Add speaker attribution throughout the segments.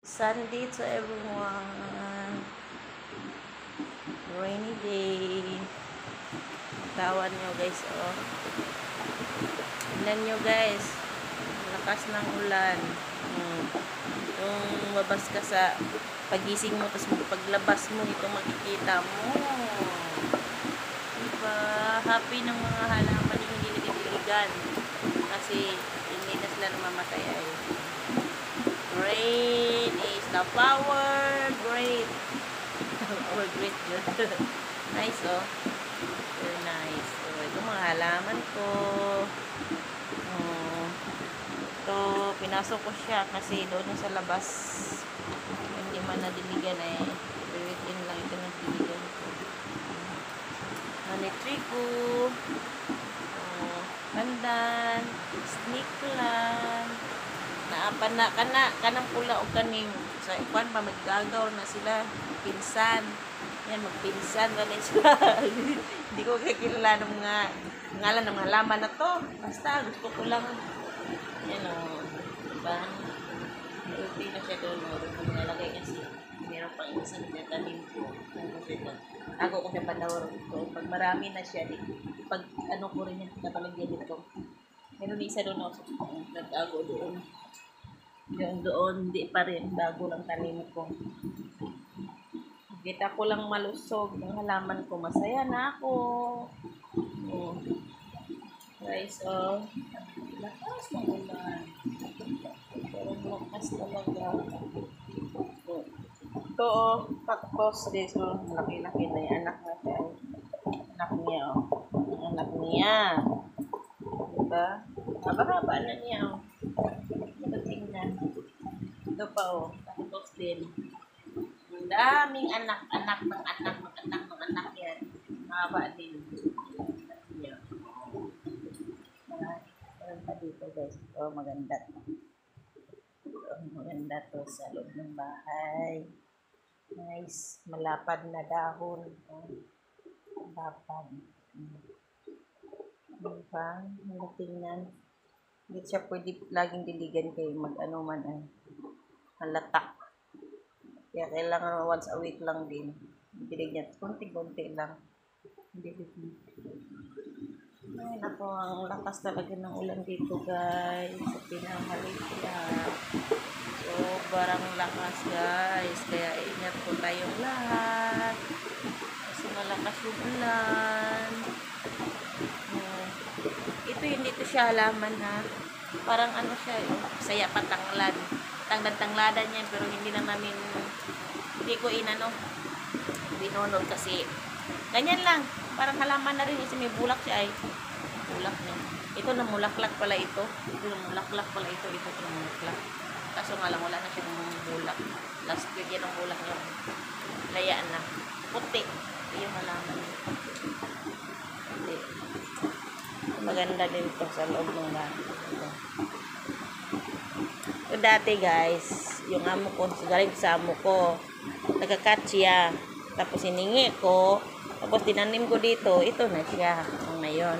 Speaker 1: Sunday to everyone. Rainy day. Tawan nyo guys, oh. Tingnan nyo guys. Lakas ng ulan. Kung mabas ka sa pagising mo, tapos paglabas mo, ito makikita mo. Diba? Happy ng mga halaman yung hindi nagdiligan. Kasi hindi na sila namamatay ay. Rain is the power. Great. Or great yun. Nice, oh. Very nice. So, ito mga halaman ko. Ito, pinasok ko siya kasi doon sa labas hindi man nadiligan eh. Within lang ito nadiligan ko. Manitrico. Pandan. Snake plant. Naapan na kanang pula o kaning sa ikwan pa maggagaw na sila pinsan yan magpinsan na sila hindi ko kakilala ng mga ngalan ng mga laman na to basta gusto ko lang yan o diba hindi na siya doon o doon ko nalagay kasi meron pang isang tanim ko ako ko siya panawar ko pag marami na siya pag ano ko rin yan kapalagyan dito meron isa doon ako nag-ago doon yung doon, hindi pa rin. Bago lang tanim ko. Kita ko lang malusog. Yung halaman ko, masaya na ako. Guys, oh. Lakas ng ulan. Pero lakas talaga. Ito, oh. Cactus. So, laki-laki na yung anak natin. Anak niya, oh. Ang anak niya. Diba? Haba-haba na niya, oh. Tingnan. Ito pa oh, tapos din. Ang daming anak yan. Mahaba din. Yan. Meron pa dito guys. Ito maganda to. Maganda to sa loob ng bahay. Nice. Malapad na dahon. Malapad. Diba? Tingnan. Hindi siya pwede laging diligan kayo mag-ano man ay halatak. Kaya kailangan once a week lang din. Diligyan. Kunti-kunti lang. Diligyan. Ay, naku, ang lakas talaga ng ulan dito guys. Sa Pinamalaysia. Sobrang lakas guys. Kaya ingat po tayong lahat. Kasi malakas yung ulan. Ito hindi to siya halaman ha. Parang ano siya, saya patanglad. Tanglad-tangladan niya pero hindi lang namin ko binunod kasi ganyan lang. Parang halaman na rin kasi may bulak siya ay. Bulak niya. Ito na mulaklak pala ito. Ito na mulaklak pala ito. Ito na mulaklak. Kaso nga lang wala na siya ng bulak. Last year yan ang bulak niya. Layaan na. Puti. Ito yung halaman niya. Maganda din ito sa loob ng bahay. So, dati guys, yung amo ko, galing sa amo ko, nagkakatsya. Tapos hiningi ko, tapos tinanim ko dito, ito na siya. Ang ngayon.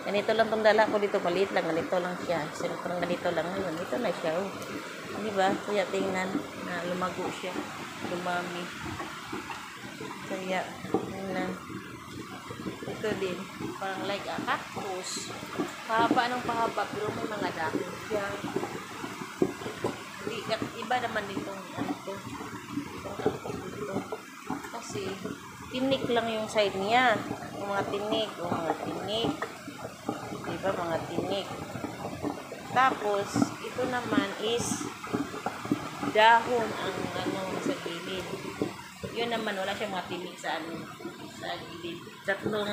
Speaker 1: Ganito lang itong dala ko dito, maliit lang, ganito lang siya. Parang ganito lang ngayon, ito na siya. Diba? Kaya tingnan na lumago siya. Lumami. Kaya, tingnan. Ito din, parang like a cactus. Pahaba ng pahaba, pero may mga dahon siya. Iba naman ditong ano to. Itong cactus dito. Kasi, tinik lang yung side niya. Yung mga tinik. Diba, mga tinik. Tapos, ito naman is dahon ang ano sa gilid. Yun naman, wala siyang mga tinik sa ano. Sa gilid. Tatlong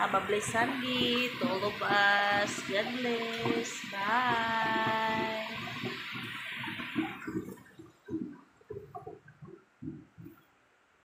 Speaker 1: have a blessed Sunday to all of us. God bless. Bye.